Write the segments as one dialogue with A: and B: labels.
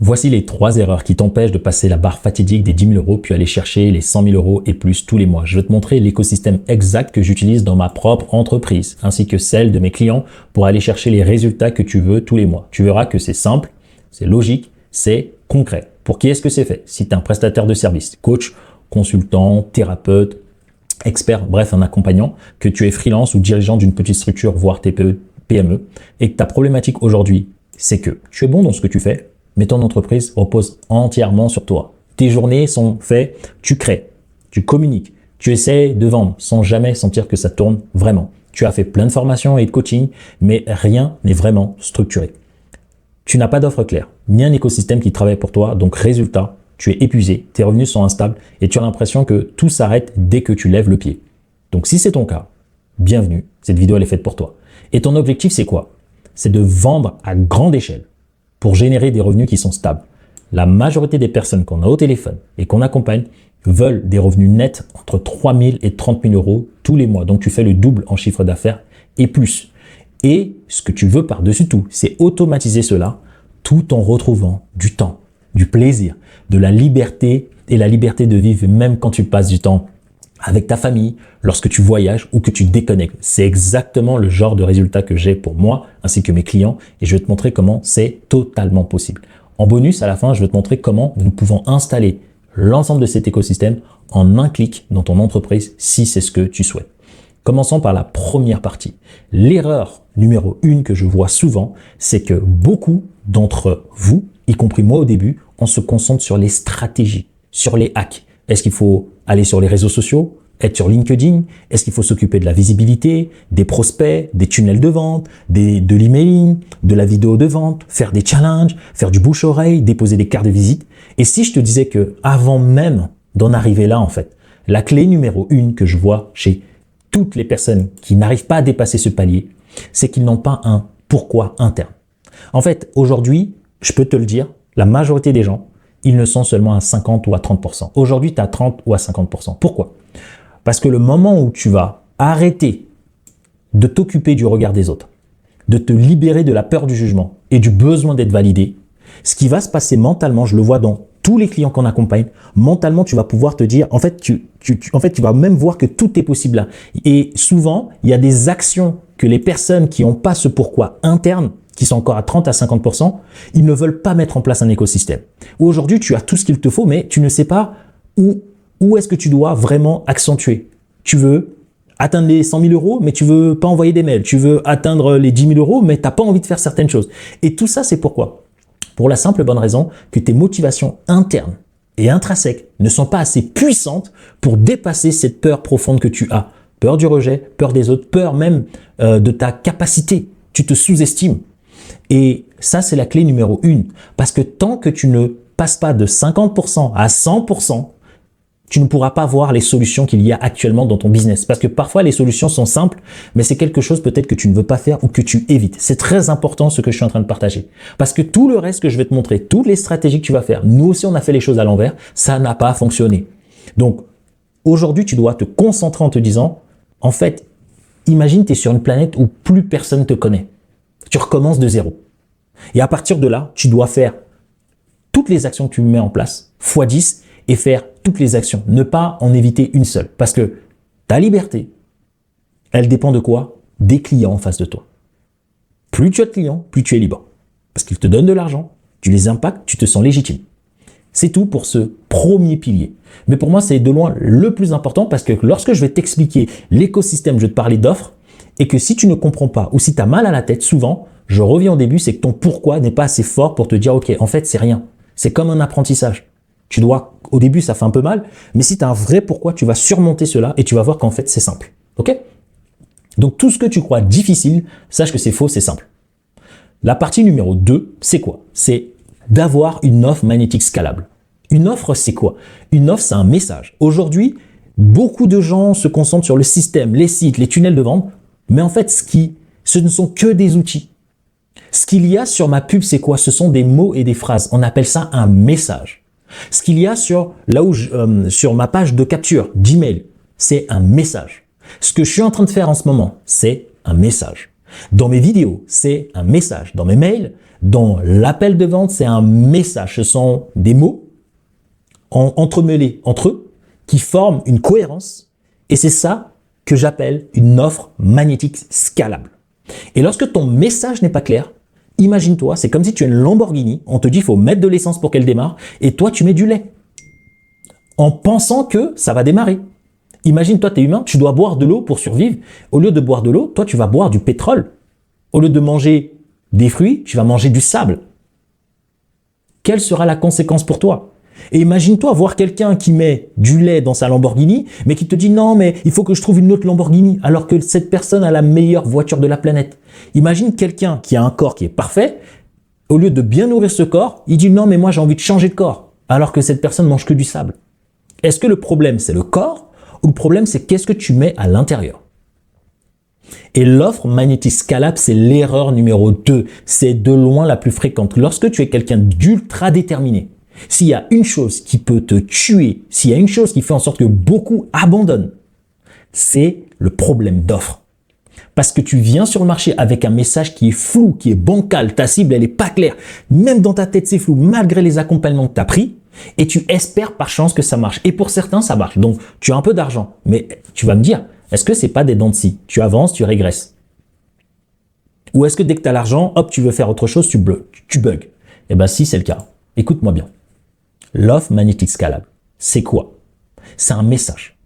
A: Voici les 3 erreurs qui t'empêchent de passer la barre fatidique des 10 000 euros puis aller chercher les 100 000 euros et plus tous les mois. Je vais te montrer l'écosystème exact que j'utilise dans ma propre entreprise ainsi que celle de mes clients pour aller chercher les résultats que tu veux tous les mois. Tu verras que c'est simple, c'est logique, c'est concret. Pour qui est-ce que c'est fait? Si tu es un prestataire de service, coach, consultant, thérapeute, expert, bref, un accompagnant, que tu es freelance ou dirigeant d'une petite structure, voire TPE, PME, et que ta problématique aujourd'hui, c'est que tu es bon dans ce que tu fais, mais ton entreprise repose entièrement sur toi. Tes journées sont faites, tu crées, tu communiques, tu essaies de vendre sans jamais sentir que ça tourne vraiment. Tu as fait plein de formations et de coaching, mais rien n'est vraiment structuré. Tu n'as pas d'offre claire, ni un écosystème qui travaille pour toi, donc résultat, tu es épuisé, tes revenus sont instables et tu as l'impression que tout s'arrête dès que tu lèves le pied. Donc si c'est ton cas, bienvenue, cette vidéo elle est faite pour toi. Et ton objectif c'est quoi? C'est de vendre à grande échelle pour générer des revenus qui sont stables. La majorité des personnes qu'on a au téléphone et qu'on accompagne veulent des revenus nets entre 3 000 et 30 000 euros tous les mois. Donc tu fais le double en chiffre d'affaires et plus. Et ce que tu veux par-dessus tout, c'est automatiser cela tout en retrouvant du temps, du plaisir, de la liberté et la liberté de vivre même quand tu passes du temps avec ta famille, lorsque tu voyages ou que tu déconnectes. C'est exactement le genre de résultat que j'ai pour moi ainsi que mes clients et je vais te montrer comment c'est totalement possible. En bonus, à la fin, je vais te montrer comment nous pouvons installer l'ensemble de cet écosystème en un clic dans ton entreprise si c'est ce que tu souhaites. Commençons par la première partie. L'erreur numéro 1 que je vois souvent, c'est que beaucoup d'entre vous, y compris moi au début, on se concentre sur les stratégies, sur les hacks. Est-ce qu'il faut aller sur les réseaux sociaux, être sur LinkedIn? Est-ce qu'il faut s'occuper de la visibilité, des prospects, des tunnels de vente, de l'emailing, de la vidéo de vente, faire des challenges, faire du bouche-oreille, déposer des cartes de visite? Et si je te disais que avant même d'en arriver là, en fait, la clé numéro 1 que je vois chez toutes les personnes qui n'arrivent pas à dépasser ce palier, c'est qu'ils n'ont pas un pourquoi interne. En fait, aujourd'hui, je peux te le dire, la majorité des gens, ils ne sont seulement à 50 ou à 30%. Aujourd'hui, tu as 30 ou à 50%. Pourquoi? Parce que le moment où tu vas arrêter de t'occuper du regard des autres, de te libérer de la peur du jugement et du besoin d'être validé, ce qui va se passer mentalement, je le vois dans tous les clients qu'on accompagne, mentalement, tu vas pouvoir te dire, en fait, tu vas même voir que tout est possible là. Et souvent, il y a des actions que les personnes qui n'ont pas ce pourquoi interne, qui sont encore à 30 à 50%, ils ne veulent pas mettre en place un écosystème. Où aujourd'hui, tu as tout ce qu'il te faut, mais tu ne sais pas où est-ce que tu dois vraiment accentuer. Tu veux atteindre les 100 000 euros, mais tu veux pas envoyer des mails. Tu veux atteindre les 10 000 euros, mais tu n'as pas envie de faire certaines choses. Et tout ça, c'est pourquoi? Pour la simple et bonne raison que tes motivations internes et intrinsèques ne sont pas assez puissantes pour dépasser cette peur profonde que tu as. Peur du rejet, peur des autres, peur même de ta capacité. Tu te sous-estimes. Et ça, c'est la clé numéro 1. Parce que tant que tu ne passes pas de 50% à 100%, tu ne pourras pas voir les solutions qu'il y a actuellement dans ton business. Parce que parfois, les solutions sont simples, mais c'est quelque chose peut-être que tu ne veux pas faire ou que tu évites. C'est très important ce que je suis en train de partager. Parce que tout le reste que je vais te montrer, toutes les stratégies que tu vas faire, nous aussi, on a fait les choses à l'envers, ça n'a pas fonctionné. Donc, aujourd'hui, tu dois te concentrer en te disant, en fait, imagine, tu es sur une planète où plus personne te connaît. Tu recommences de zéro. Et à partir de là, tu dois faire toutes les actions que tu mets en place, x 10, et faire toutes les actions. Ne pas en éviter une seule. Parce que ta liberté, elle dépend de quoi? Des clients en face de toi. Plus tu as de clients, plus tu es libre. Parce qu'ils te donnent de l'argent, tu les impactes, tu te sens légitime. C'est tout pour ce premier pilier. Mais pour moi, c'est de loin le plus important parce que lorsque je vais t'expliquer l'écosystème, je vais te parler d'offres, et que si tu ne comprends pas ou si tu as mal à la tête, souvent, je reviens au début, c'est que ton pourquoi n'est pas assez fort pour te dire, ok, en fait, c'est rien. C'est comme un apprentissage. Tu dois, au début, ça fait un peu mal, mais si tu as un vrai pourquoi, tu vas surmonter cela et tu vas voir qu'en fait, c'est simple. Ok? Donc, tout ce que tu crois difficile, sache que c'est faux, c'est simple. La partie numéro 2, c'est quoi? C'est d'avoir une offre magnétique scalable. Une offre, c'est quoi? Une offre, c'est un message. Aujourd'hui, beaucoup de gens se concentrent sur le système, les sites, les tunnels de vente, mais en fait, ce ne sont que des outils. Ce qu'il y a sur ma pub, c'est quoi? Ce sont des mots et des phrases. On appelle ça un message. Ce qu'il y a sur ma page de capture d'email, c'est un message. Ce que je suis en train de faire en ce moment, c'est un message. Dans mes vidéos, c'est un message. Dans mes mails, Dans l'appel de vente, c'est un message. Ce sont des mots entremêlés entre eux qui forment une cohérence. Et c'est ça que j'appelle une offre magnétique scalable. Et lorsque ton message n'est pas clair, imagine-toi, c'est comme si tu as une Lamborghini, on te dit qu'il faut mettre de l'essence pour qu'elle démarre, et toi tu mets du lait, en pensant que ça va démarrer. Imagine, toi tu es humain, tu dois boire de l'eau pour survivre. Au lieu de boire de l'eau, toi tu vas boire du pétrole. Au lieu de manger des fruits, tu vas manger du sable. Quelle sera la conséquence pour toi? Et imagine-toi voir quelqu'un qui met du lait dans sa Lamborghini, mais qui te dit non, mais il faut que je trouve une autre Lamborghini, alors que cette personne a la meilleure voiture de la planète. Imagine quelqu'un qui a un corps qui est parfait, au lieu de bien nourrir ce corps, il dit non, mais moi j'ai envie de changer de corps, alors que cette personne mange que du sable. Est-ce que le problème c'est le corps, ou le problème c'est qu'est-ce que tu mets à l'intérieur? Et l'offre magnétique scalable, c'est l'erreur numéro 2. C'est de loin la plus fréquente. Lorsque tu es quelqu'un d'ultra déterminé, s'il y a une chose qui peut te tuer, s'il y a une chose qui fait en sorte que beaucoup abandonnent, c'est le problème d'offre. Parce que tu viens sur le marché avec un message qui est flou, qui est bancal, ta cible, elle n'est pas claire. Même dans ta tête, c'est flou, malgré les accompagnements que tu as pris, et tu espères par chance que ça marche. Et pour certains, ça marche. Donc, tu as un peu d'argent, mais tu vas me dire, est-ce que c'est pas des dents de scie? Tu avances, tu régresses. Ou est-ce que dès que tu as l'argent, hop, tu veux faire autre chose, tu bugs? Eh bien, si c'est le cas, écoute-moi bien. L'offre magnétique scalable, c'est quoi? C'est un message.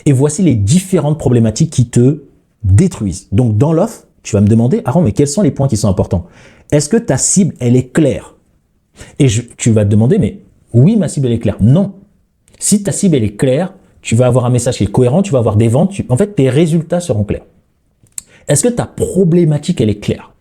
A: Et voici les différentes problématiques qui te détruisent. Donc, dans l'offre, tu vas me demander, Aaron, mais quels sont les points qui sont importants? Est-ce que ta cible, elle est claire? Et tu vas te demander, mais oui, ma cible, elle est claire. Non. Si ta cible, elle est claire, tu vas avoir un message qui est cohérent, tu vas avoir des ventes, en fait, tes résultats seront clairs. Est-ce que ta problématique, elle est claire?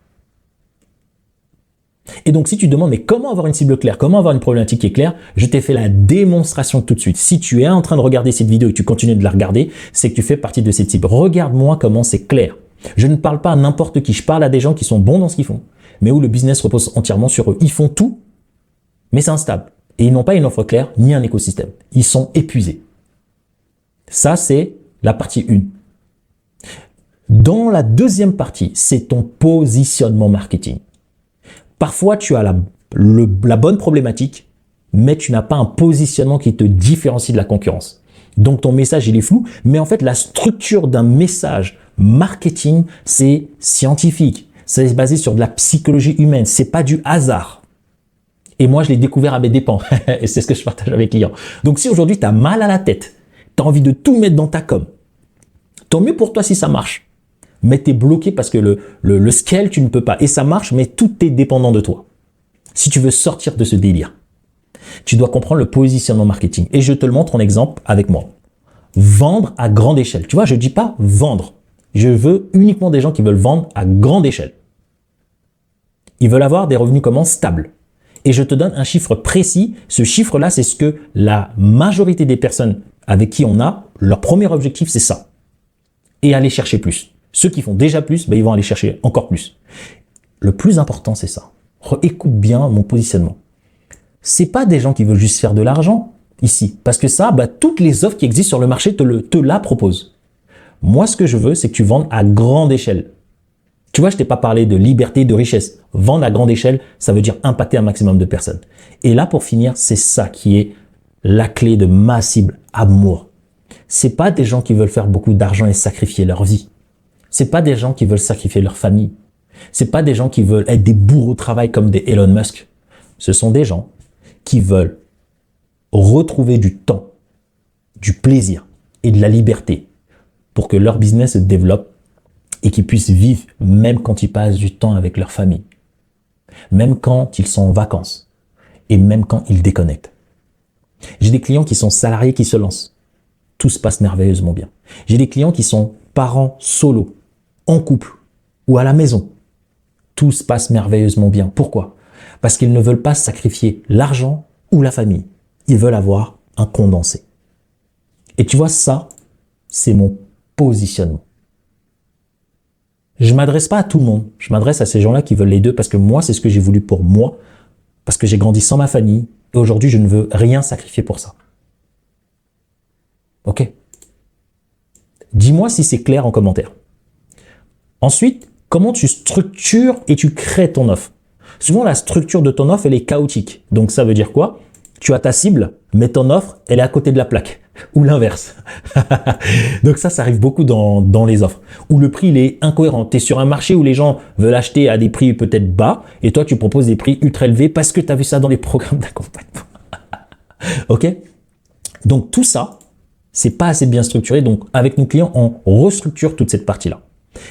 A: Et donc, si tu demandes, mais comment avoir une cible claire? Comment avoir une problématique qui est claire? Je t'ai fait la démonstration tout de suite. Si tu es en train de regarder cette vidéo et que tu continues de la regarder, c'est que tu fais partie de cette cible. Regarde-moi comment c'est clair. Je ne parle pas à n'importe qui. Je parle à des gens qui sont bons dans ce qu'ils font, mais où le business repose entièrement sur eux. Ils font tout, mais c'est instable. Et ils n'ont pas une offre claire, ni un écosystème. Ils sont épuisés. Ça, c'est la partie 1. Dans la deuxième partie, c'est ton positionnement marketing. Parfois, tu as la bonne problématique, mais tu n'as pas un positionnement qui te différencie de la concurrence. Donc, ton message, il est flou, mais en fait, la structure d'un message marketing, c'est scientifique. C'est basé sur de la psychologie humaine. C'est pas du hasard. Et moi, je l'ai découvert à mes dépens. Et c'est ce que je partage avec les clients. Donc, si aujourd'hui, tu as mal à la tête, tu as envie de tout mettre dans ta com, tant mieux pour toi si ça marche. Mais tu es bloqué parce que le scale, tu ne peux pas. Et ça marche, mais tout est dépendant de toi. Si tu veux sortir de ce délire, tu dois comprendre le positionnement marketing. Et je te le montre en exemple avec moi. Vendre à grande échelle. Tu vois, je ne dis pas vendre. Je veux uniquement des gens qui veulent vendre à grande échelle. Ils veulent avoir des revenus comment stables. Et je te donne un chiffre précis. Ce chiffre-là, c'est ce que la majorité des personnes avec qui on a, leur premier objectif, c'est ça. Et aller chercher plus. Ceux qui font déjà plus, ils vont aller chercher encore plus. Le plus important, c'est ça. Écoute bien mon positionnement. C'est pas des gens qui veulent juste faire de l'argent ici. Parce que ça, toutes les offres qui existent sur le marché te la proposent. Moi, ce que je veux, c'est que tu vendes à grande échelle. Tu vois, je t'ai pas parlé de liberté, de richesse. Vendre à grande échelle, ça veut dire impacter un maximum de personnes. Et là, pour finir, c'est ça qui est la clé de ma cible, amour. C'est pas des gens qui veulent faire beaucoup d'argent et sacrifier leur vie. C'est pas des gens qui veulent sacrifier leur famille. C'est pas des gens qui veulent être des bourreaux au travail comme des Elon Musk. Ce sont des gens qui veulent retrouver du temps, du plaisir et de la liberté pour que leur business se développe et qu'ils puissent vivre même quand ils passent du temps avec leur famille, même quand ils sont en vacances et même quand ils déconnectent. J'ai des clients qui sont salariés qui se lancent. Tout se passe merveilleusement bien. J'ai des clients qui sont parents solo, en couple ou à la maison. Tout se passe merveilleusement bien. Pourquoi? Parce qu'ils ne veulent pas sacrifier l'argent ou la famille. Ils veulent avoir un condensé. Et tu vois, ça, c'est mon positionnement. Je ne m'adresse pas à tout le monde. Je m'adresse à ces gens-là qui veulent les deux parce que moi, c'est ce que j'ai voulu pour moi, parce que j'ai grandi sans ma famille et aujourd'hui, je ne veux rien sacrifier pour ça. Ok? Dis-moi si c'est clair en commentaire. Ensuite, comment tu structures et tu crées ton offre? Souvent, la structure de ton offre, elle est chaotique. Donc, ça veut dire quoi? Tu as ta cible, mais ton offre, elle est à côté de la plaque. Ou l'inverse. Donc ça arrive beaucoup dans les offres. Où le prix, il est incohérent. Tu es sur un marché où les gens veulent acheter à des prix peut-être bas, et toi, tu proposes des prix ultra élevés parce que tu as vu ça dans les programmes d'accompagnement. OK? Donc tout ça, c'est pas assez bien structuré. Donc avec nos clients, on restructure toute cette partie-là.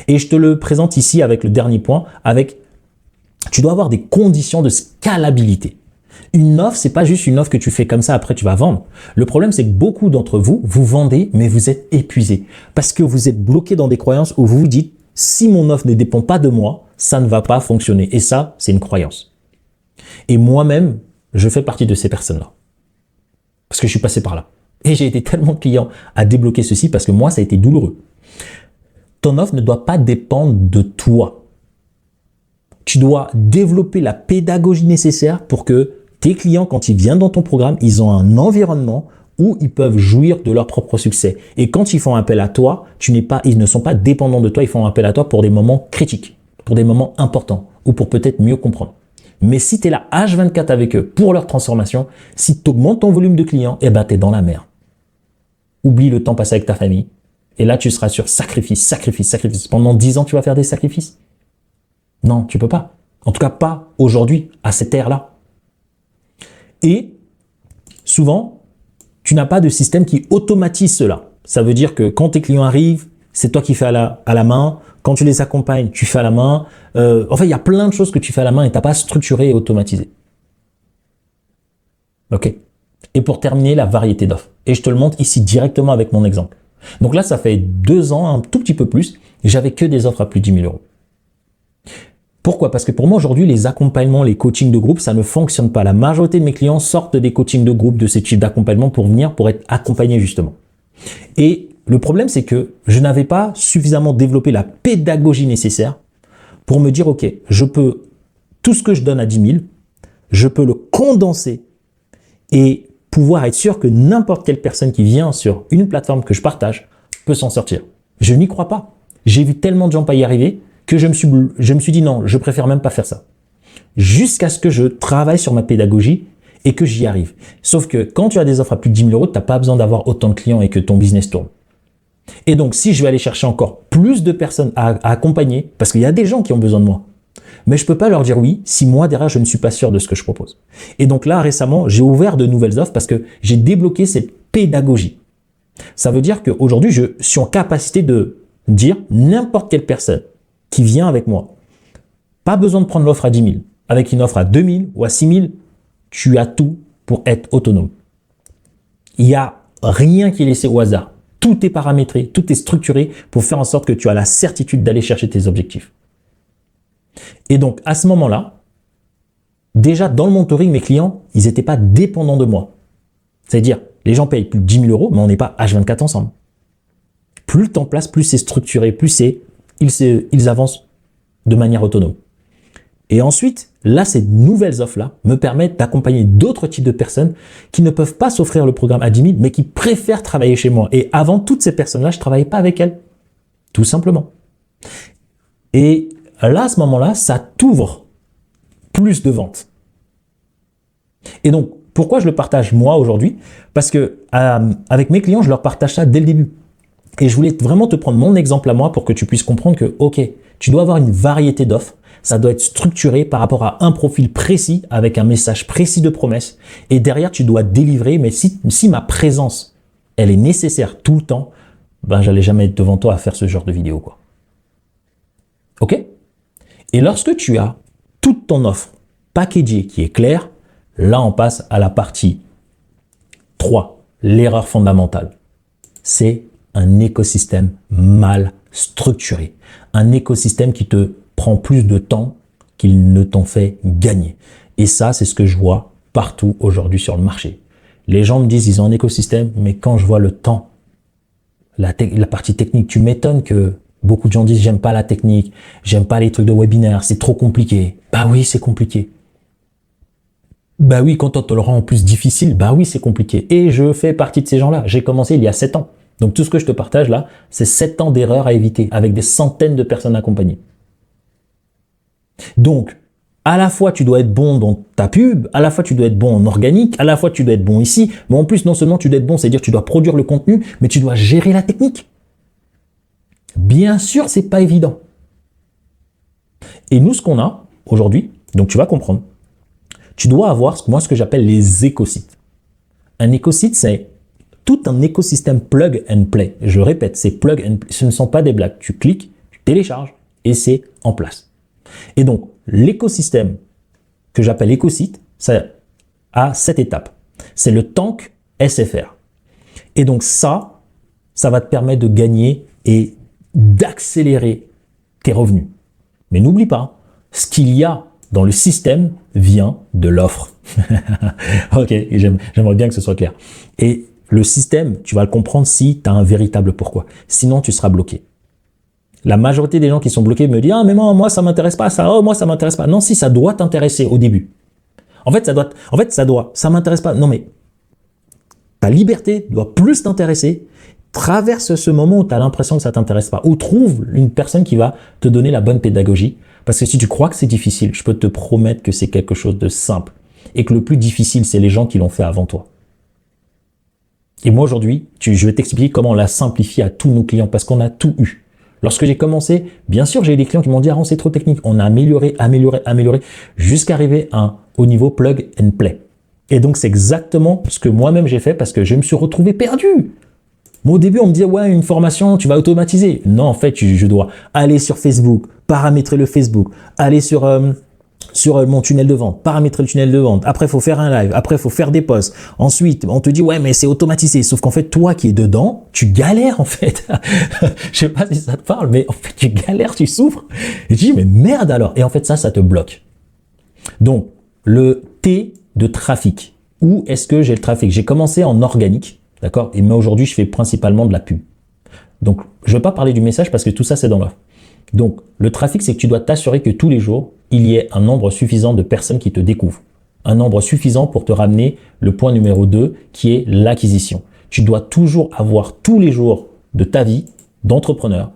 A: Et je te le présente ici avec le dernier point, tu dois avoir des conditions de scalabilité. Une offre, c'est pas juste une offre que tu fais comme ça, après tu vas vendre. Le problème, c'est que beaucoup d'entre vous, vous vendez, mais vous êtes épuisé. Parce que vous êtes bloqué dans des croyances où vous vous dites, si mon offre ne dépend pas de moi, ça ne va pas fonctionner. Et ça, c'est une croyance. Et moi-même, je fais partie de ces personnes-là. Parce que je suis passé par là. Et j'ai été tellement client à débloquer ceci parce que moi, ça a été douloureux. Ton offre ne doit pas dépendre de toi. Tu dois développer la pédagogie nécessaire pour que tes clients, quand ils viennent dans ton programme, ils ont un environnement où ils peuvent jouir de leur propre succès. Et quand ils font appel à toi, ils ne sont pas dépendants de toi, ils font appel à toi pour des moments critiques, pour des moments importants ou pour peut-être mieux comprendre. Mais si tu es là H24 avec eux pour leur transformation, si tu augmentes ton volume de clients, eh ben, tu es dans la merde. Oublie le temps passé avec ta famille. Et là, tu seras sur sacrifice, sacrifice, sacrifice. Pendant 10 ans, tu vas faire des sacrifices? Non, tu peux pas. En tout cas, pas aujourd'hui, à cette ère-là. Et souvent, tu n'as pas de système qui automatise cela. Ça veut dire que quand tes clients arrivent, c'est toi qui fais à la main. Quand tu les accompagnes, tu fais à la main. Enfin, il y a plein de choses que tu fais à la main et tu n'as pas structuré et automatisé. OK. Et pour terminer, la variété d'offres. Et je te le montre ici directement avec mon exemple. Donc là, ça fait 2 ans, un tout petit peu plus, et j'avais que des offres à plus de 10 000 euros. Pourquoi? Parce que pour moi, aujourd'hui, les accompagnements, les coachings de groupe, ça ne fonctionne pas. La majorité de mes clients sortent des coachings de groupe, de ces types d'accompagnement pour être accompagnés justement. Et le problème, c'est que je n'avais pas suffisamment développé la pédagogie nécessaire pour me dire, OK, tout ce que je donne à 10 000, je peux le condenser et pouvoir être sûr que n'importe quelle personne qui vient sur une plateforme que je partage peut s'en sortir. Je n'y crois pas. J'ai vu tellement de gens pas y arriver que je me suis dit non, je préfère même pas faire ça. Jusqu'à ce que je travaille sur ma pédagogie et que j'y arrive. Sauf que quand tu as des offres à plus de 10 000 euros, tu n'as pas besoin d'avoir autant de clients et que ton business tourne. Et donc, si je vais aller chercher encore plus de personnes à accompagner, parce qu'il y a des gens qui ont besoin de moi, mais je ne peux pas leur dire oui si moi, derrière, je ne suis pas sûr de ce que je propose. Et donc là, récemment, j'ai ouvert de nouvelles offres parce que j'ai débloqué cette pédagogie. Ça veut dire qu'aujourd'hui, je suis en capacité de dire n'importe quelle personne qui vient avec moi. Pas besoin de prendre l'offre à 10 000. Avec une offre à 2 000 ou à 6 000, tu as tout pour être autonome. Il n'y a rien qui est laissé au hasard. Tout est paramétré, tout est structuré pour faire en sorte que tu as la certitude d'aller chercher tes objectifs. Et donc, à ce moment-là, déjà dans le mentoring, mes clients, ils n'étaient pas dépendants de moi. C'est-à-dire, les gens payent plus de 10 000 euros, mais on n'est pas H24 ensemble. Plus le temps passe, plus c'est structuré, plus ils avancent de manière autonome. Et ensuite, là, ces nouvelles offres-là me permettent d'accompagner d'autres types de personnes qui ne peuvent pas s'offrir le programme à 10 000, mais qui préfèrent travailler chez moi. Et avant, toutes ces personnes-là, je ne travaillais pas avec elles. Tout simplement. Et là, à ce moment-là, ça t'ouvre plus de ventes. Et donc, pourquoi je le partage moi aujourd'hui? Parce que avec mes clients, je leur partage ça dès le début. Et je voulais vraiment te prendre mon exemple à moi pour que tu puisses comprendre que, OK, tu dois avoir une variété d'offres. Ça doit être structuré par rapport à un profil précis avec un message précis de promesse. Et derrière, tu dois délivrer. Mais si ma présence, elle est nécessaire tout le temps, ben, j'allais jamais être devant toi à faire ce genre de vidéo, quoi. OK? Et lorsque tu as toute ton offre packagée qui est claire, là, on passe à la partie 3, l'erreur fondamentale. C'est un écosystème mal structuré. Un écosystème qui te prend plus de temps qu'il ne t'en fait gagner. Et ça, c'est ce que je vois partout aujourd'hui sur le marché. Les gens me disent, ils ont un écosystème, mais quand je vois le temps, la partie technique, tu m'étonnes que beaucoup de gens disent, j'aime pas la technique, j'aime pas les trucs de webinaire, c'est trop compliqué. Bah oui, c'est compliqué. Bah oui, quand on te le rend en plus difficile, bah oui, c'est compliqué. Et je fais partie de ces gens-là. J'ai commencé il y a 7 ans. Donc tout ce que je te partage là, c'est 7 ans d'erreurs à éviter avec des centaines de personnes accompagnées. Donc, à la fois tu dois être bon dans ta pub, à la fois tu dois être bon en organique, à la fois tu dois être bon ici, mais en plus non seulement tu dois être bon, c'est-à-dire tu dois produire le contenu, mais tu dois gérer la technique. Bien sûr, c'est pas évident. Et nous, ce qu'on a aujourd'hui, donc tu vas comprendre, tu dois avoir ce que j'appelle les écosites. Un écosite, c'est tout un écosystème plug and play. Je répète, c'est plug and play. Ce ne sont pas des blagues. Tu cliques, tu télécharges et c'est en place. Et donc, l'écosystème que j'appelle écosite, ça a 7 étapes. C'est le tank SFR. Et donc ça va te permettre de gagner et d'accélérer tes revenus. Mais n'oublie pas, ce qu'il y a dans le système vient de l'offre. Ok, j'aimerais bien que ce soit clair. Et le système, tu vas le comprendre si tu as un véritable pourquoi. Sinon, tu seras bloqué. La majorité des gens qui sont bloqués me disent « Ah, mais moi, ça m'intéresse pas, ça, oh, moi, ça m'intéresse pas. » Non, si, ça doit t'intéresser au début. Ça m'intéresse pas. Non, mais ta liberté doit plus t'intéresser. Traverse ce moment où tu as l'impression que ça t'intéresse pas. Ou trouve une personne qui va te donner la bonne pédagogie. Parce que si tu crois que c'est difficile, je peux te promettre que c'est quelque chose de simple. Et que le plus difficile, c'est les gens qui l'ont fait avant toi. Et moi, aujourd'hui, je vais t'expliquer comment on l'a simplifié à tous nos clients. Parce qu'on a tout eu. Lorsque j'ai commencé, bien sûr, j'ai eu des clients qui m'ont dit « Ah, c'est trop technique. » On a amélioré, jusqu'à arriver au niveau plug and play. Et donc, c'est exactement ce que moi-même j'ai fait parce que je me suis retrouvé perdu. Moi, au début, on me disait « Ouais, une formation, tu vas automatiser. » Non, en fait, je dois aller sur Facebook, paramétrer le Facebook, aller sur mon tunnel de vente, paramétrer le tunnel de vente. Après, il faut faire un live. Après, il faut faire des posts. Ensuite, on te dit « Ouais, mais c'est automatisé. » Sauf qu'en fait, toi qui es dedans, tu galères en fait. Je sais pas si ça te parle, mais en fait, tu galères, tu souffres. Et tu dis « Mais merde alors !» Et en fait, ça te bloque. Donc, le T de trafic. Où est-ce que j'ai le trafic? J'ai commencé en organique. D'accord? Et moi, aujourd'hui, je fais principalement de la pub. Donc, je ne vais pas parler du message parce que tout ça, c'est dans l'offre. Donc, le trafic, c'est que tu dois t'assurer que tous les jours, il y ait un nombre suffisant de personnes qui te découvrent. Un nombre suffisant pour te ramener le point numéro 2, qui est l'acquisition. Tu dois toujours avoir tous les jours de ta vie d'entrepreneur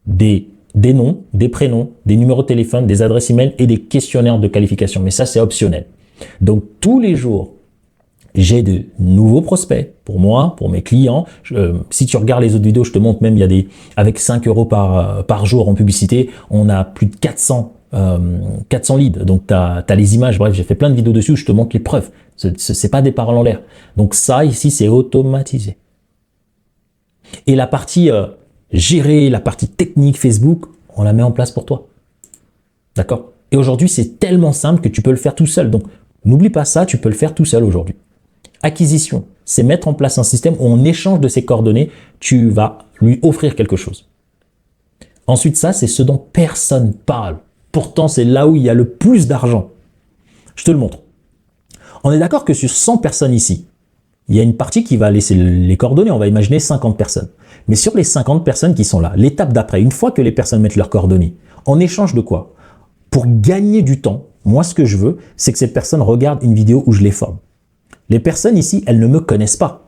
A: des noms, des prénoms, des numéros de téléphone, des adresses email et des questionnaires de qualification. Mais ça, c'est optionnel. Donc, tous les jours, j'ai de nouveaux prospects pour moi, pour mes clients. Si tu regardes les autres vidéos, je te montre même, il y a avec 5 € par jour en publicité, on a plus de 400 leads. Donc, tu as les images. Bref, j'ai fait plein de vidéos dessus où je te montre les preuves. C'est pas des paroles en l'air. Donc, ça, ici, c'est automatisé. Et la partie gérer, la partie technique Facebook, on la met en place pour toi. D'accord? Et aujourd'hui, c'est tellement simple que tu peux le faire tout seul. Donc, n'oublie pas ça, tu peux le faire tout seul aujourd'hui. Acquisition, c'est mettre en place un système où en échange de ses coordonnées, tu vas lui offrir quelque chose. Ensuite, ça, c'est ce dont personne parle. Pourtant, c'est là où il y a le plus d'argent. Je te le montre. On est d'accord que sur 100 personnes ici, il y a une partie qui va laisser les coordonnées. On va imaginer 50 personnes. Mais sur les 50 personnes qui sont là, l'étape d'après, une fois que les personnes mettent leurs coordonnées, en échange de quoi? Pour gagner du temps, moi, ce que je veux, c'est que ces personnes regardent une vidéo où je les forme. Les personnes ici, elles ne me connaissent pas.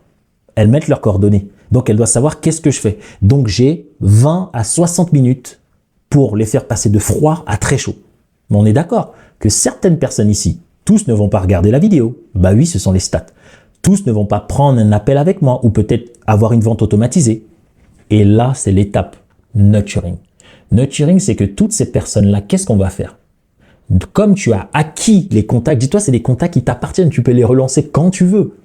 A: Elles mettent leurs coordonnées. Donc, elles doivent savoir qu'est-ce que je fais. Donc, j'ai 20 à 60 minutes pour les faire passer de froid à très chaud. Mais on est d'accord que certaines personnes ici, tous ne vont pas regarder la vidéo. Bah oui, ce sont les stats. Tous ne vont pas prendre un appel avec moi ou peut-être avoir une vente automatisée. Et là, c'est l'étape nurturing. Nurturing, c'est que toutes ces personnes-là, qu'est-ce qu'on va faire? Comme tu as acquis les contacts, dis-toi, c'est des contacts qui t'appartiennent, tu peux les relancer quand tu veux.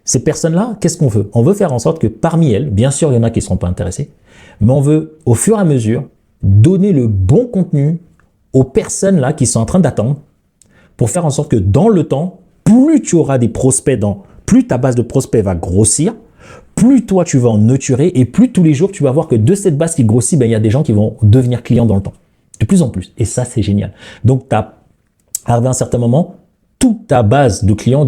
A: Ces personnes-là, qu'est-ce qu'on veut? On veut faire en sorte que parmi elles, bien sûr, il y en a qui ne seront pas intéressés, mais on veut, au fur et à mesure, donner le bon contenu aux personnes-là qui sont en train d'attendre pour faire en sorte que dans le temps, plus tu auras des prospects, plus ta base de prospects va grossir, plus toi tu vas en nurturer et plus tous les jours tu vas voir que de cette base qui grossit, il y a des gens qui vont devenir clients dans le temps. De plus en plus. Et ça, c'est génial. Donc, arrivé à un certain moment, toute ta base de clients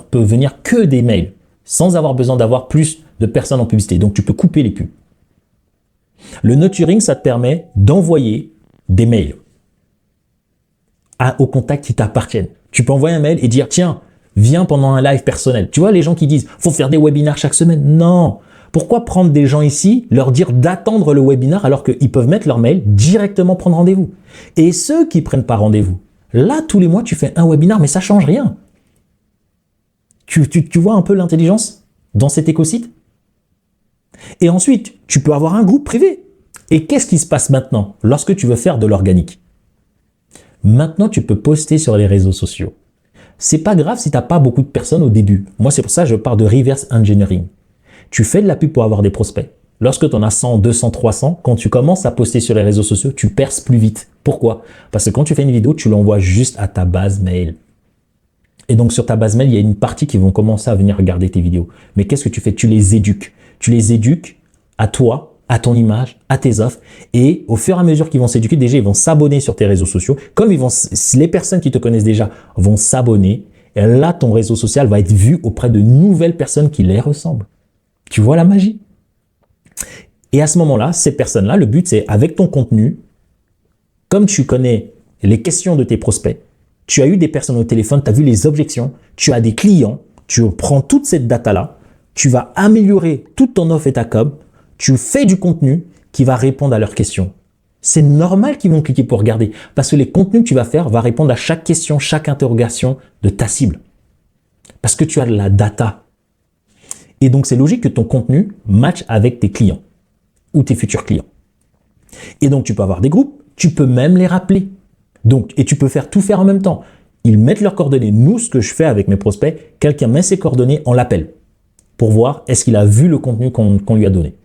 A: peut venir que des mails, sans avoir besoin d'avoir plus de personnes en publicité. Donc, tu peux couper les pubs. Le nurturing, ça te permet d'envoyer des mails aux contacts qui t'appartiennent. Tu peux envoyer un mail et dire, tiens, viens pendant un live personnel. Tu vois, les gens qui disent, faut faire des webinaires chaque semaine. Non. Pourquoi prendre des gens ici, leur dire d'attendre le webinar alors qu'ils peuvent mettre leur mail, directement prendre rendez-vous? Et ceux qui ne prennent pas rendez-vous, Là, tous les mois, tu fais un webinar, mais ça change rien. Tu vois un peu l'intelligence dans cet écosite? Et ensuite, tu peux avoir un groupe privé. Et qu'est-ce qui se passe maintenant lorsque tu veux faire de l'organique? Maintenant, tu peux poster sur les réseaux sociaux. C'est pas grave si tu n'as pas beaucoup de personnes au début. Moi, c'est pour ça que je pars de reverse engineering. Tu fais de la pub pour avoir des prospects. Lorsque tu en as 100, 200, 300, quand tu commences à poster sur les réseaux sociaux, tu perces plus vite. Pourquoi? Parce que quand tu fais une vidéo, tu l'envoies juste à ta base mail. Et donc, sur ta base mail, il y a une partie qui vont commencer à venir regarder tes vidéos. Mais qu'est-ce que tu fais? Tu les éduques. Tu les éduques à toi, à ton image, à tes offres. Et au fur et à mesure qu'ils vont s'éduquer, déjà, ils vont s'abonner sur tes réseaux sociaux. Comme les personnes qui te connaissent déjà vont s'abonner, et là, ton réseau social va être vu auprès de nouvelles personnes qui les ressemblent. Tu vois la magie? Et à ce moment-là, ces personnes-là, le but, c'est avec ton contenu, comme tu connais les questions de tes prospects, tu as eu des personnes au téléphone, tu as vu les objections, tu as des clients, tu prends toute cette data-là, tu vas améliorer toute ton offre et ta com, tu fais du contenu qui va répondre à leurs questions. C'est normal qu'ils vont cliquer pour regarder parce que les contenus que tu vas faire vont répondre à chaque question, chaque interrogation de ta cible. Parce que tu as de la data. Et donc, c'est logique que ton contenu matche avec tes clients ou tes futurs clients. Et donc, tu peux avoir des groupes, tu peux même les rappeler. Donc, et tu peux tout faire en même temps. Ils mettent leurs coordonnées. Nous, ce que je fais avec mes prospects, quelqu'un met ses coordonnées, on l'appelle pour voir est-ce qu'il a vu le contenu qu'on lui a donné.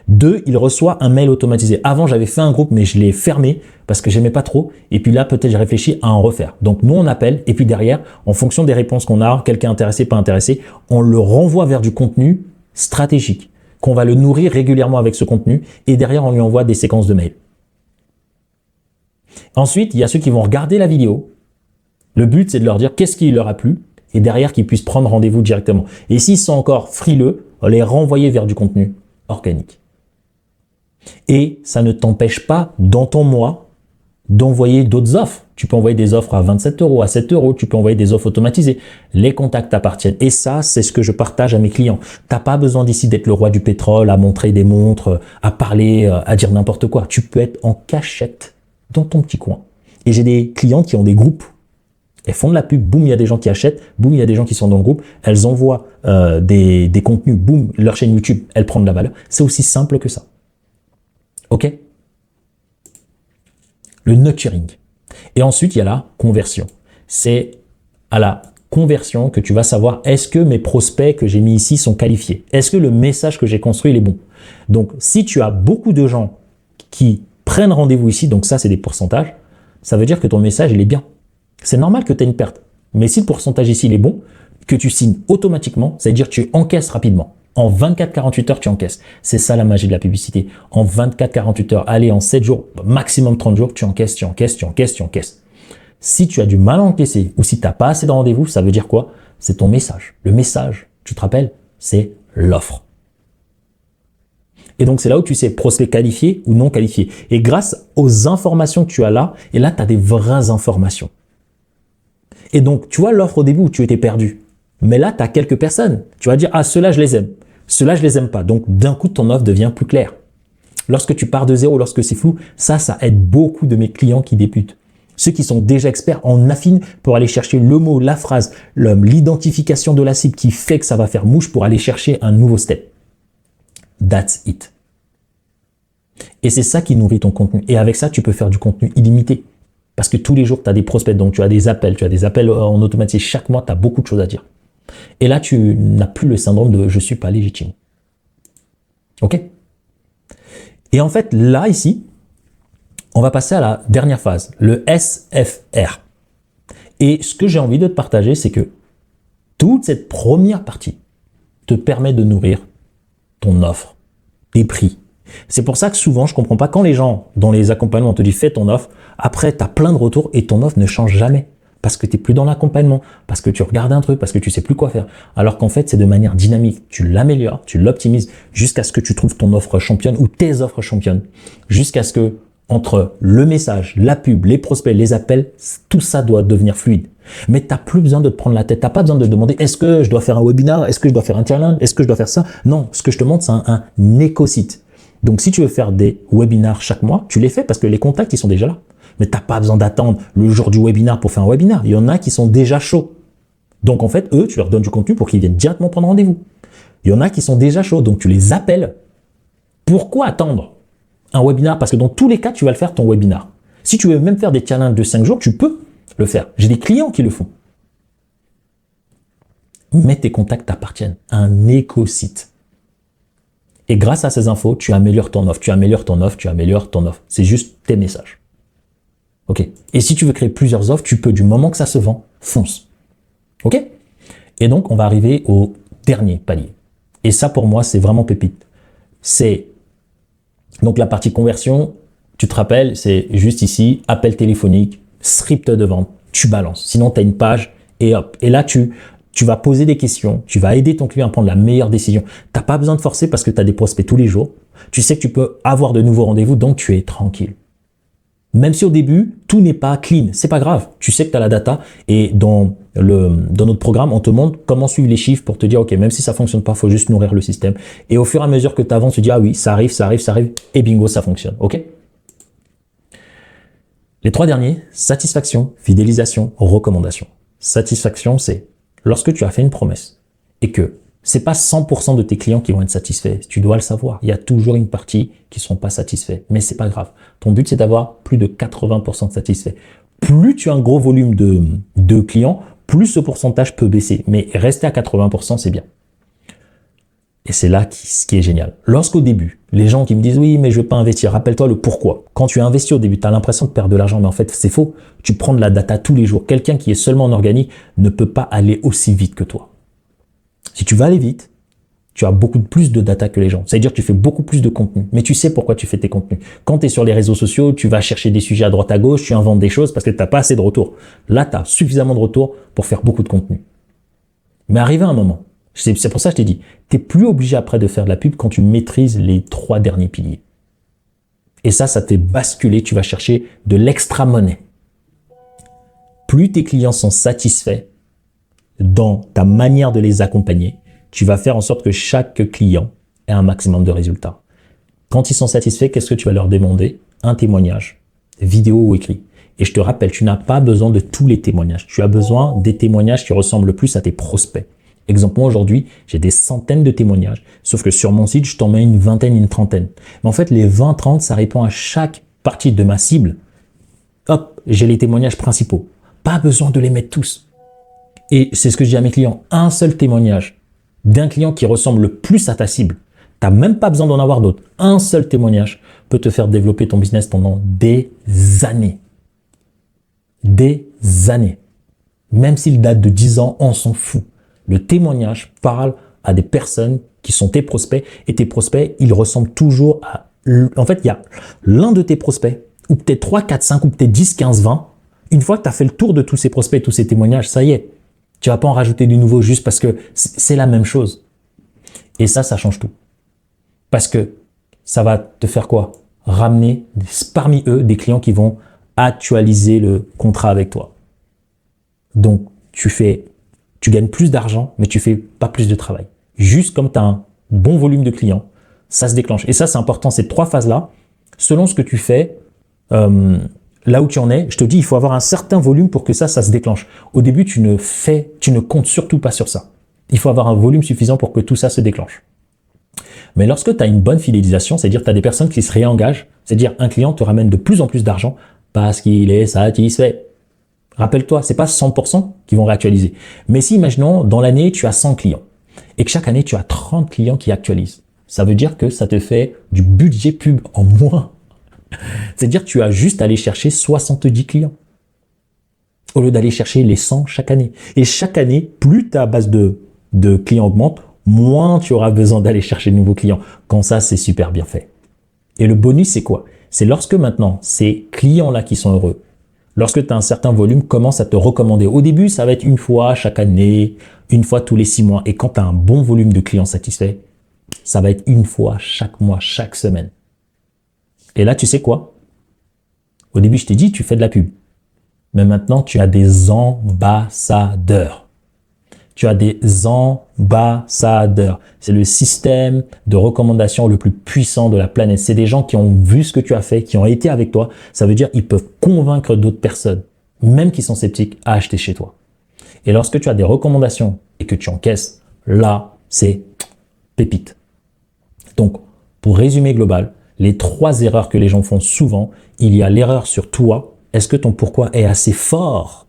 A: 2, il reçoit un mail automatisé. Avant, j'avais fait un groupe, mais je l'ai fermé parce que j'aimais pas trop. Et puis là, peut-être j'ai réfléchi à en refaire. Donc, nous, on appelle et puis derrière, en fonction des réponses qu'on a, quelqu'un intéressé, pas intéressé, on le renvoie vers du contenu stratégique, qu'on va le nourrir régulièrement avec ce contenu et derrière, on lui envoie des séquences de mails. Ensuite, il y a ceux qui vont regarder la vidéo. Le but, c'est de leur dire qu'est-ce qui leur a plu et derrière, qu'ils puissent prendre rendez-vous directement. Et s'ils sont encore frileux, on les renvoyer vers du contenu organique. Et ça ne t'empêche pas, dans ton mois, d'envoyer d'autres offres. Tu peux envoyer des offres à 27 €, à 7 €, tu peux envoyer des offres automatisées. Les contacts t'appartiennent. Et ça, c'est ce que je partage à mes clients. Tu n'as pas besoin d'ici d'être le roi du pétrole, à montrer des montres, à parler, à dire n'importe quoi. Tu peux être en cachette dans ton petit coin. Et j'ai des clients qui ont des groupes. Elles font de la pub, boum, il y a des gens qui achètent, boum, il y a des gens qui sont dans le groupe, elles envoient des contenus, boum, leur chaîne YouTube, elle prend de la valeur. C'est aussi simple que ça. OK? Le nurturing. Et ensuite, il y a la conversion. C'est à la conversion que tu vas savoir est-ce que mes prospects que j'ai mis ici sont qualifiés? Est-ce que le message que j'ai construit il est bon? Donc, si tu as beaucoup de gens qui prennent rendez-vous ici, donc ça, c'est des pourcentages, ça veut dire que ton message, il est bien. C'est normal que tu aies une perte. Mais si le pourcentage ici, il est bon, que tu signes automatiquement, ça veut dire que tu encaisses rapidement. En 24-48 heures, tu encaisses. C'est ça la magie de la publicité. En 24-48 heures, allez, en 7 jours, maximum 30 jours, tu encaisses, tu encaisses, tu encaisses, tu encaisses. Si tu as du mal à encaisser ou si tu n'as pas assez de rendez-vous, ça veut dire quoi? C'est ton message. Le message, tu te rappelles, c'est l'offre. Et donc, c'est là où tu sais prospect qualifié ou non qualifié. Et grâce aux informations que tu as là, et là, tu as des vraies informations. Et donc, tu vois l'offre au début où tu étais perdu. Mais là, tu as quelques personnes. Tu vas dire, ah, ceux-là, je les aime. Ceux-là, je les aime pas. Donc, d'un coup, ton offre devient plus claire. Lorsque tu pars de zéro, lorsque c'est flou, ça aide beaucoup de mes clients qui débutent. Ceux qui sont déjà experts en affine pour aller chercher le mot, la phrase, l'identification de la cible qui fait que ça va faire mouche pour aller chercher un nouveau step. That's it. Et c'est ça qui nourrit ton contenu. Et avec ça, tu peux faire du contenu illimité. Parce que tous les jours, tu as des prospects, donc tu as des appels en automatique. Chaque mois, tu as beaucoup de choses à dire. Et là, tu n'as plus le syndrome de « je ne suis pas légitime ». OK? Et en fait, là, ici, on va passer à la dernière phase, le SFR. Et ce que j'ai envie de te partager, c'est que toute cette première partie te permet de nourrir ton offre, tes prix. C'est pour ça que souvent, je ne comprends pas quand les gens, dans les accompagnements, on te dit « fais ton offre », après, tu as plein de retours et ton offre ne change jamais. Parce que tu n'es plus dans l'accompagnement, parce que tu regardes un truc, parce que tu sais plus quoi faire. Alors qu'en fait, c'est de manière dynamique. Tu l'améliores, tu l'optimises jusqu'à ce que tu trouves ton offre championne ou tes offres championnes. Jusqu'à ce que, entre le message, la pub, les prospects, les appels, tout ça doit devenir fluide. Mais tu n'as plus besoin de te prendre la tête. Tu n'as pas besoin de te demander est-ce que je dois faire un webinar, est-ce que je dois faire un challenge, est-ce que je dois faire ça? Non, ce que je te montre, c'est un écosite. Donc, si tu veux faire des webinars chaque mois, tu les fais parce que les contacts, ils sont déjà là. Mais tu n'as pas besoin d'attendre le jour du webinaire pour faire un webinaire. Il y en a qui sont déjà chauds. Donc en fait, eux, tu leur donnes du contenu pour qu'ils viennent directement prendre rendez-vous. Il y en a qui sont déjà chauds, donc tu les appelles. Pourquoi attendre un webinaire? Parce que dans tous les cas, tu vas le faire ton webinaire. Si tu veux même faire des challenges de 5 jours, tu peux le faire. J'ai des clients qui le font. Mais tes contacts t'appartiennent à un éco-site. Et grâce à ces infos, tu améliores ton offre, tu améliores ton offre, tu améliores ton offre. C'est juste tes messages. OK? Et si tu veux créer plusieurs offres, tu peux, du moment que ça se vend, fonce. OK? Et donc, on va arriver au dernier palier. Et ça, pour moi, c'est vraiment pépite. C'est donc la partie conversion, tu te rappelles, c'est juste ici, appel téléphonique, script de vente, tu balances. Sinon, tu as une page et hop. Et là, tu vas poser des questions, tu vas aider ton client à prendre la meilleure décision. Tu n'as pas besoin de forcer parce que tu as des prospects tous les jours. Tu sais que tu peux avoir de nouveaux rendez-vous, donc tu es tranquille. Même si au début, tout n'est pas clean, c'est pas grave. Tu sais que tu as la data et dans notre programme, on te montre comment suivre les chiffres pour te dire, OK, même si ça fonctionne pas, il faut juste nourrir le système. Et au fur et à mesure que tu avances, tu dis, ah oui, ça arrive, et bingo, ça fonctionne. OK? Les 3 derniers, satisfaction, fidélisation, recommandation. Satisfaction, c'est lorsque tu as fait une promesse et que c'est pas 100% de tes clients qui vont être satisfaits, tu dois le savoir. Il y a toujours une partie qui ne sont pas satisfaits, mais c'est pas grave. Ton but, c'est d'avoir plus de 80% de satisfaits. Plus tu as un gros volume de clients, plus ce pourcentage peut baisser. Mais rester à 80%, c'est bien. Et c'est là ce qui est génial. Lorsqu'au début, les gens qui me disent « Oui, mais je ne veux pas investir », rappelle-toi le pourquoi. Quand tu investis au début, tu as l'impression de perdre de l'argent, mais en fait, c'est faux. Tu prends de la data tous les jours. Quelqu'un qui est seulement en organique ne peut pas aller aussi vite que toi. Si tu vas aller vite, tu as beaucoup plus de data que les gens. C'est-à-dire que tu fais beaucoup plus de contenu. Mais tu sais pourquoi tu fais tes contenus. Quand tu es sur les réseaux sociaux, tu vas chercher des sujets à droite à gauche, tu inventes des choses parce que tu n'as pas assez de retour. Là, tu as suffisamment de retour pour faire beaucoup de contenu. Mais arrivé à un moment, c'est pour ça que je t'ai dit, tu n'es plus obligé après de faire de la pub quand tu maîtrises les 3 derniers piliers. Et ça te fait basculer, tu vas chercher de l'extra monnaie. Plus tes clients sont satisfaits dans ta manière de les accompagner, tu vas faire en sorte que chaque client ait un maximum de résultats. Quand ils sont satisfaits, qu'est-ce que tu vas leur demander? Un témoignage, vidéo ou écrit. Et je te rappelle, tu n'as pas besoin de tous les témoignages. Tu as besoin des témoignages qui ressemblent le plus à tes prospects. Exemple, moi aujourd'hui, j'ai des centaines de témoignages, sauf que sur mon site, je t'en mets une vingtaine, une trentaine. Mais en fait, les 20-30, ça répond à chaque partie de ma cible. Hop, j'ai les témoignages principaux. Pas besoin de les mettre tous. Et c'est ce que je dis à mes clients, un seul témoignage d'un client qui ressemble le plus à ta cible. Tu n'as même pas besoin d'en avoir d'autres. Un seul témoignage peut te faire développer ton business pendant des années. Des années. Même s'il date de 10 ans, on s'en fout. Le témoignage parle à des personnes qui sont tes prospects et tes prospects, ils ressemblent toujours à... En fait, il y a l'un de tes prospects, ou peut-être 3, 4, 5, ou peut-être 10, 15, 20. Une fois que tu as fait le tour de tous ces prospects, tous ces témoignages, ça y est. Tu vas pas en rajouter du nouveau juste parce que c'est la même chose. Et ça change tout. Parce que ça va te faire quoi? Ramener parmi eux des clients qui vont actualiser le contrat avec toi. Donc, tu gagnes plus d'argent, mais tu fais pas plus de travail. Juste comme tu as un bon volume de clients, ça se déclenche. Et ça, c'est important, ces 3 phases-là, selon ce que tu fais, là où tu en es, je te dis, il faut avoir un certain volume pour que ça se déclenche. Au début, tu ne comptes surtout pas sur ça. Il faut avoir un volume suffisant pour que tout ça se déclenche. Mais lorsque tu as une bonne fidélisation, c'est-à-dire que tu as des personnes qui se réengagent, c'est-à-dire un client te ramène de plus en plus d'argent parce qu'il est satisfait. Rappelle-toi, c'est pas 100% qui vont réactualiser. Mais si, imaginons, dans l'année, tu as 100 clients et que chaque année, tu as 30 clients qui actualisent, ça veut dire que ça te fait du budget pub en moins. C'est-à-dire que tu as juste à aller chercher 70 clients au lieu d'aller chercher les 100 chaque année. Et chaque année, plus ta base de clients augmente, moins tu auras besoin d'aller chercher de nouveaux clients. Quand ça, c'est super bien fait. Et le bonus, c'est quoi? C'est lorsque maintenant, ces clients-là qui sont heureux, lorsque tu as un certain volume, commencent à te recommander. Au début, ça va être une fois chaque année, une fois tous les 6 mois. Et quand tu as un bon volume de clients satisfaits, ça va être une fois chaque mois, chaque semaine. Et là, tu sais quoi? Au début, je t'ai dit, tu fais de la pub. Mais maintenant, tu as des ambassadeurs. Tu as des ambassadeurs. C'est le système de recommandation le plus puissant de la planète. C'est des gens qui ont vu ce que tu as fait, qui ont été avec toi. Ça veut dire qu'ils peuvent convaincre d'autres personnes, même qui sont sceptiques, à acheter chez toi. Et lorsque tu as des recommandations et que tu encaisses, là, c'est pépite. Donc, pour résumer global, les 3 erreurs que les gens font souvent, il y a l'erreur sur toi. Est-ce que ton pourquoi est assez fort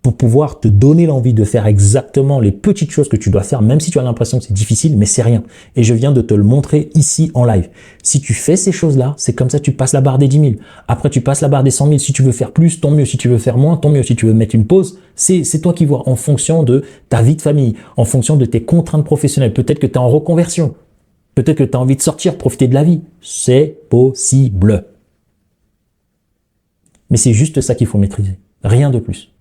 A: pour pouvoir te donner l'envie de faire exactement les petites choses que tu dois faire, même si tu as l'impression que c'est difficile, mais c'est rien. Et je viens de te le montrer ici en live. Si tu fais ces choses-là, c'est comme ça tu passes la barre des 10 000. Après, tu passes la barre des 100 000. Si tu veux faire plus, tant mieux. Si tu veux faire moins, tant mieux. Si tu veux mettre une pause, c'est toi qui vois en fonction de ta vie de famille, en fonction de tes contraintes professionnelles. Peut-être que tu es en reconversion. Peut-être que tu as envie de sortir, profiter de la vie. C'est possible. Mais c'est juste ça qu'il faut maîtriser. Rien de plus.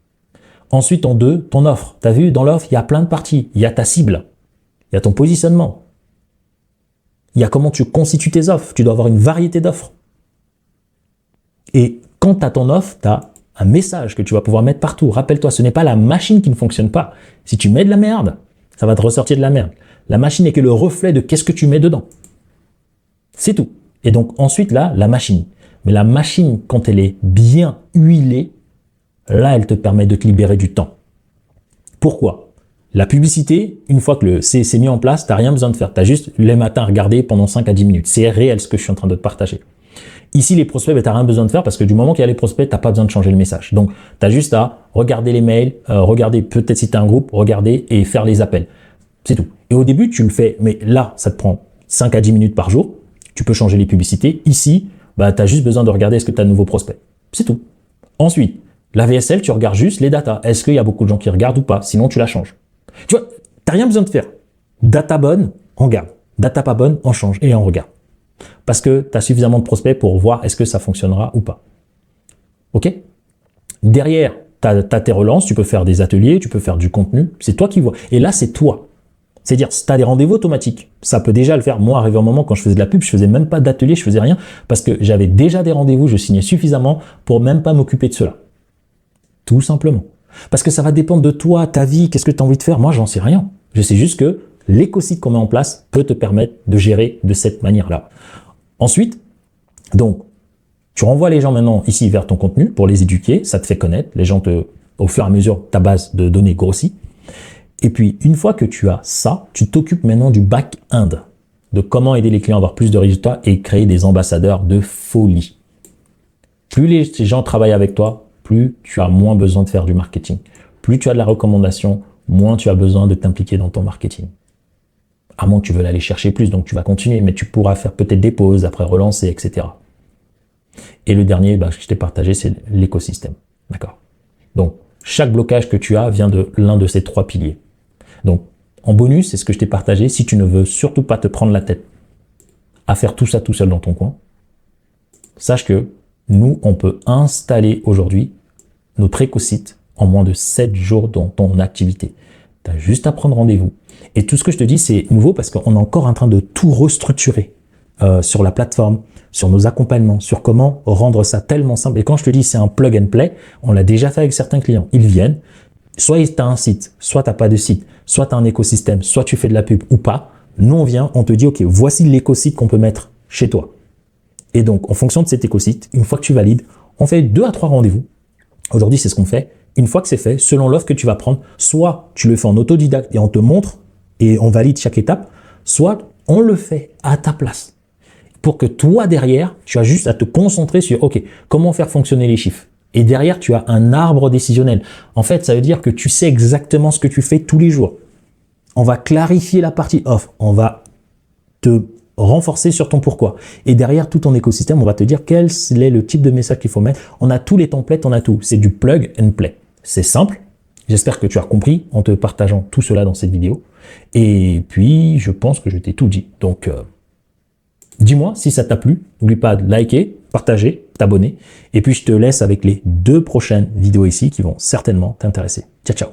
A: Ensuite, en 2, ton offre. Tu as vu, dans l'offre, il y a plein de parties. Il y a ta cible. Il y a ton positionnement. Il y a comment tu constitues tes offres. Tu dois avoir une variété d'offres. Et quand tu as ton offre, tu as un message que tu vas pouvoir mettre partout. Rappelle-toi, ce n'est pas la machine qui ne fonctionne pas. Si tu mets de la merde, ça va te ressortir de la merde. La machine n'est que le reflet de qu'est-ce que tu mets dedans. C'est tout. Et donc, ensuite, là, la machine. Mais la machine, quand elle est bien huilée, là, elle te permet de te libérer du temps. Pourquoi? La publicité, une fois que c'est mis en place, tu n'as rien besoin de faire. Tu as juste les matins à regarder pendant 5 à 10 minutes. C'est réel ce que je suis en train de te partager. Ici, les prospects, tu n'as rien besoin de faire parce que du moment qu'il y a les prospects, tu n'as pas besoin de changer le message. Donc, tu as juste à regarder les mails, regarder peut-être si tu as un groupe, regarder et faire les appels. C'est tout. Et au début, tu le fais, mais là, ça te prend 5 à 10 minutes par jour. Tu peux changer les publicités. Ici, tu as juste besoin de regarder est-ce que tu as de nouveaux prospects. C'est tout. Ensuite, la VSL, tu regardes juste les datas. Est-ce qu'il y a beaucoup de gens qui regardent ou pas? Sinon, tu la changes. Tu vois, tu n'as rien besoin de faire. Data bonne, on garde. Data pas bonne, on change et on regarde. Parce que tu as suffisamment de prospects pour voir est-ce que ça fonctionnera ou pas. OK? Derrière, tu as tes relances, tu peux faire des ateliers, tu peux faire du contenu. C'est toi qui vois. Et là, c'est toi. C'est-à-dire, si tu as des rendez-vous automatiques, ça peut déjà le faire. Moi, arrivé un moment, quand je faisais de la pub, je faisais même pas d'atelier, je faisais rien parce que j'avais déjà des rendez-vous, je signais suffisamment pour même pas m'occuper de cela. Tout simplement. Parce que ça va dépendre de toi, ta vie, qu'est-ce que tu as envie de faire. Moi, j'en sais rien. Je sais juste que l'écosystème qu'on met en place peut te permettre de gérer de cette manière-là. Ensuite, donc, tu renvoies les gens maintenant ici vers ton contenu pour les éduquer. Ça te fait connaître. Les gens au fur et à mesure, ta base de données grossit. Et puis, une fois que tu as ça, tu t'occupes maintenant du back-end, de comment aider les clients à avoir plus de résultats et créer des ambassadeurs de folie. Plus les gens travaillent avec toi, plus tu as moins besoin de faire du marketing. Plus tu as de la recommandation, moins tu as besoin de t'impliquer dans ton marketing. À moins que tu veuilles aller chercher plus, donc tu vas continuer, mais tu pourras faire peut-être des pauses, après relancer, etc. Et le dernier, je t'ai partagé, c'est l'écosystème. D'accord? Donc, chaque blocage que tu as vient de l'un de ces 3 piliers. Donc, en bonus, c'est ce que je t'ai partagé. Si tu ne veux surtout pas te prendre la tête à faire tout ça tout seul dans ton coin, sache que nous, on peut installer aujourd'hui notre écosite en moins de 7 jours dans ton activité. Tu as juste à prendre rendez-vous. Et tout ce que je te dis, c'est nouveau parce qu'on est encore en train de tout restructurer sur la plateforme, sur nos accompagnements, sur comment rendre ça tellement simple. Et quand je te dis c'est un plug and play, on l'a déjà fait avec certains clients. Ils viennent, soit tu as un site, soit tu n'as pas de site, soit tu as un écosystème, soit tu fais de la pub ou pas. Nous, on vient, on te dit, OK, voici l'écosystème qu'on peut mettre chez toi. Et donc, en fonction de cet écosystème, une fois que tu valides, on fait 2 à 3 rendez-vous. Aujourd'hui, c'est ce qu'on fait. Une fois que c'est fait, selon l'offre que tu vas prendre, soit tu le fais en autodidacte et on te montre et on valide chaque étape, soit on le fait à ta place. Pour que toi, derrière, tu as juste à te concentrer sur, OK, comment faire fonctionner les chiffres. Et derrière, tu as un arbre décisionnel. En fait, ça veut dire que tu sais exactement ce que tu fais tous les jours. On va clarifier la partie offre. On va te renforcer sur ton pourquoi. Et derrière tout ton écosystème, on va te dire quel est le type de message qu'il faut mettre. On a tous les templates, on a tout. C'est du plug and play. C'est simple. J'espère que tu as compris en te partageant tout cela dans cette vidéo. Et puis, je pense que je t'ai tout dit. Donc, dis-moi si ça t'a plu. N'oublie pas de liker, partager, t'abonner. Et puis, je te laisse avec les 2 prochaines vidéos ici qui vont certainement t'intéresser. Ciao, ciao.